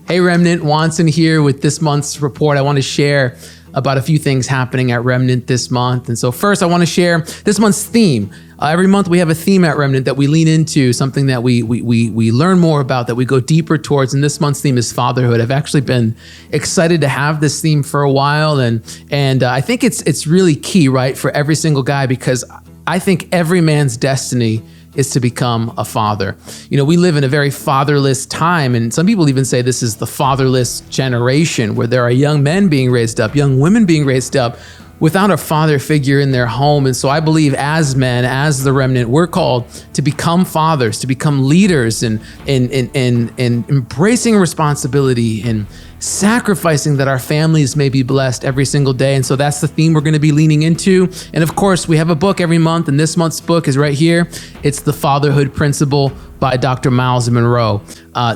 Hey Remnant, Watson here with this month's report. I want to share about a few things happening at Remnant this month. And so first I want to share this month's theme. Every month we have a theme at Remnant that we lean into, something that we learn more about, that we go deeper towards. And this month's theme is fatherhood. I've actually been excited to have this theme for a while. And I think it's really key, right, for every single guy, because I think every man's destiny is to become a father. You know, we live in a very fatherless time, and some people even say this is the fatherless generation, where there are young men being raised up, young women being raised up without a father figure in their home. And so I believe as men, as the remnant, we're called to become fathers, to become leaders, and embracing responsibility and sacrificing that our families may be blessed every single day. And so that's the theme we're going to be leaning into. And of course, we have a book every month, and this month's book is right here. It's The Fatherhood Principle by Dr. Miles Monroe.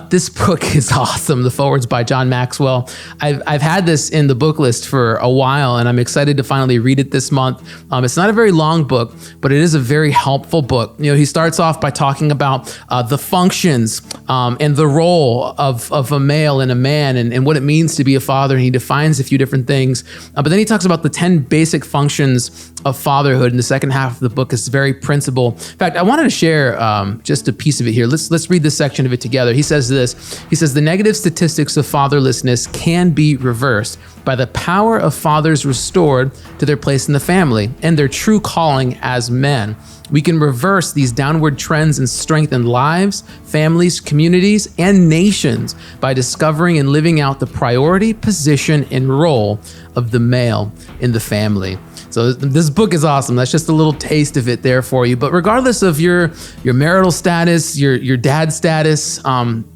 This book is awesome. The foreword's by John Maxwell. I've had this in the book list for a while, and I'm excited to finally read it this month. It's not a very long book, but it is a very helpful book. You know, he starts off by talking about the functions and the role of a male and a man, and what it means to be a father. And he defines a few different things. But then he talks about the 10 basic functions of fatherhood. In the second half of the book is very principle. In fact, I wanted to share just a piece of it here. Let's read this section of it together. He says this. He says, the negative statistics of fatherlessness can be reversed by the power of fathers restored to their place in the family and their true calling as men. We can reverse these downward trends and strengthen lives, families, communities, and nations by discovering and living out the priority, position, and role of the male in the family. So this book is awesome. That's just a little taste of it there for you. But regardless of your marital status, your dad status,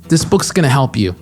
this book's going to help you,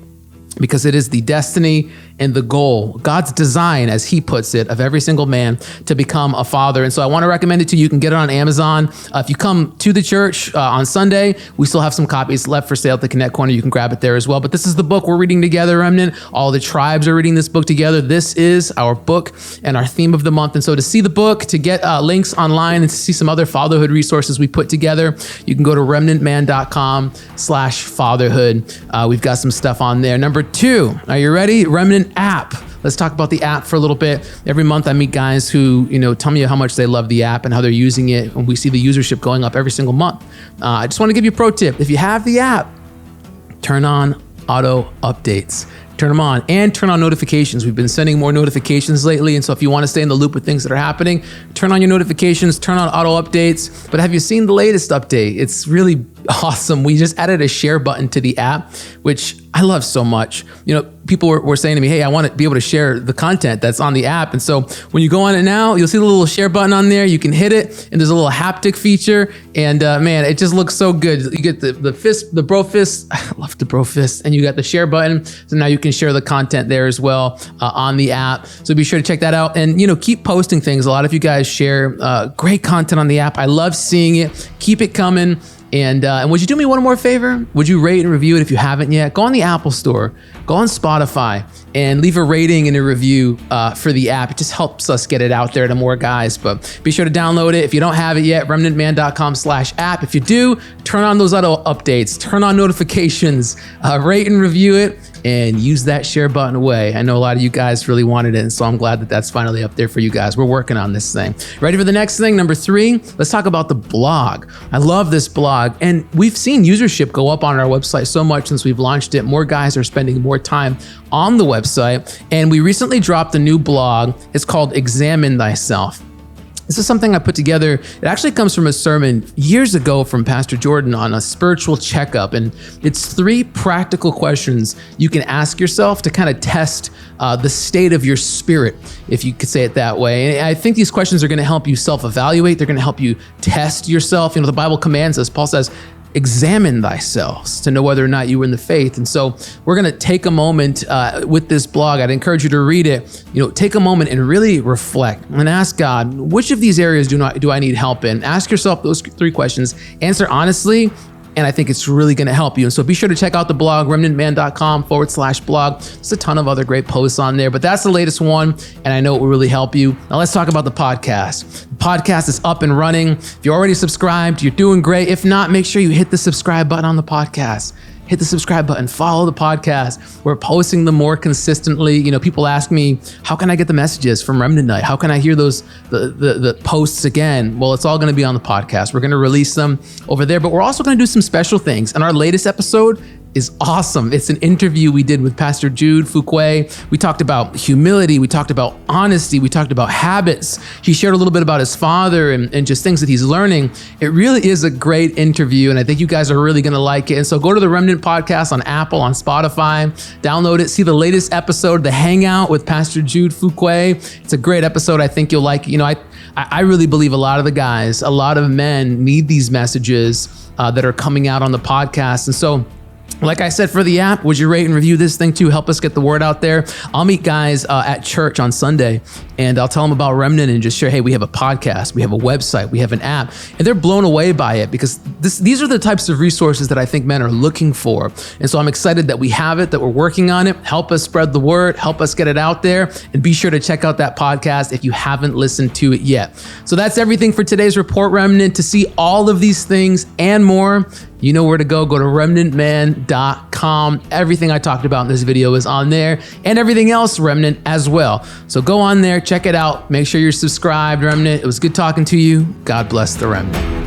because it is the destiny and the goal, God's design, as he puts it, of every single man to become a father. And so I want to recommend it to you. You can get it on Amazon. If you come to the church on Sunday, we still have some copies left for sale at the Connect Corner. You can grab it there as well. But this is the book we're reading together, Remnant. All the tribes are reading this book together. This is our book and our theme of the month. And so to see the book, to get links online, and to see some other fatherhood resources we put together, you can go to remnantman.com/fatherhood. We've got some stuff on there. Number 2, are you ready? Remnant app. Let's talk about the app for a little bit. Every month I meet guys who, tell me how much they love the app and how they're using it. And we see the usership going up every single month. I just want to give you a pro tip. If you have the app, turn on auto updates. Turn them on, and turn on notifications. We've been sending more notifications lately. And so if you want to stay in the loop with things that are happening, turn on your notifications, turn on auto updates. But have you seen the latest update? It's really awesome. We just added a share button to the app, which I love so much. People were saying to me, hey, I want to be able to share the content that's on the app. And so when you go on it now, you'll see the little share button on there. You can hit it, and there's a little haptic feature. And man, it just looks so good. You get the fist, the bro fist. I love the bro fist. And you got the share button. So now you can share the content there as well on the app. So be sure to check that out. And, keep posting things. A lot of you guys share great content on the app. I love seeing it. Keep it coming. And would you do me one more favor? Would you rate and review it if you haven't yet? Go on the Apple Store, go on Spotify, and leave a rating and a review for the app. It just helps us get it out there to more guys. But be sure to download it. If you don't have it yet, remnantman.com/app. If you do, turn on those auto updates, turn on notifications, rate and review it, and use that share button away. I know a lot of you guys really wanted it, and so I'm glad that that's finally up there for you guys. We're working on this thing. Ready for the next thing? Number 3, let's talk about the blog. I love this blog, and we've seen usership go up on our website so much since we've launched it. More guys are spending more time on the website, and we recently dropped a new blog. It's called Examine Thyself. This is something I put together. It actually comes from a sermon years ago from Pastor Jordan on a spiritual checkup. And it's 3 practical questions you can ask yourself to kind of test the state of your spirit, if you could say it that way. And I think these questions are going to help you self-evaluate. They're going to help you test yourself. The Bible commands us. Paul says, examine thyself to know whether or not you are in the faith. And so we're going to take a moment with this blog. I'd encourage you to read it. Take a moment and really reflect and ask God, which of these areas do I need help in? Ask yourself those 3 questions. Answer honestly, and I think it's really going to help you. And so be sure to check out the blog, remnantman.com/blog. There's a ton of other great posts on there, but that's the latest one, and I know it will really help you. Now let's talk about the podcast. The podcast is up and running. If you're already subscribed, you're doing great. If not, make sure you hit the subscribe button on the podcast. hit the subscribe button, follow the podcast. We're posting them more consistently. You know, people ask me, how can I get the messages from Remnant Night? How can I hear those, the posts again? Well, it's all going to be on the podcast. We're going to release them over there, but we're also going to do some special things. And our latest episode is awesome. It's an interview we did with Pastor Jude Fuquay. We talked about humility. We talked about honesty. We talked about habits. He shared a little bit about his father and just things that he's learning. It really is a great interview, and I think you guys are really going to like it. And so go to the Remnant Podcast on Apple, on Spotify, download it, see the latest episode, The Hangout with Pastor Jude Fuquay. It's a great episode. I think you'll like it. You know, I really believe a lot of the guys, a lot of men need these messages that are coming out on the podcast. And so, like I said, for the app, would you rate and review this thing too? Help us get the word out there. I'll meet guys at church on Sunday, and I'll tell them about Remnant and just share, hey, we have a podcast, we have a website, we have an app. And they're blown away by it because these are the types of resources that I think men are looking for. And so I'm excited that we have it, that we're working on it. Help us spread the word, help us get it out there, and be sure to check out that podcast if you haven't listened to it yet. So that's everything for today's Report, Remnant. To see all of these things and more, you know where to go. Go to remnantman.com. Everything I talked about in this video is on there, and everything else Remnant as well. So go on there, check it out. Make sure you're subscribed, Remnant. It was good talking to you. God bless the Remnant.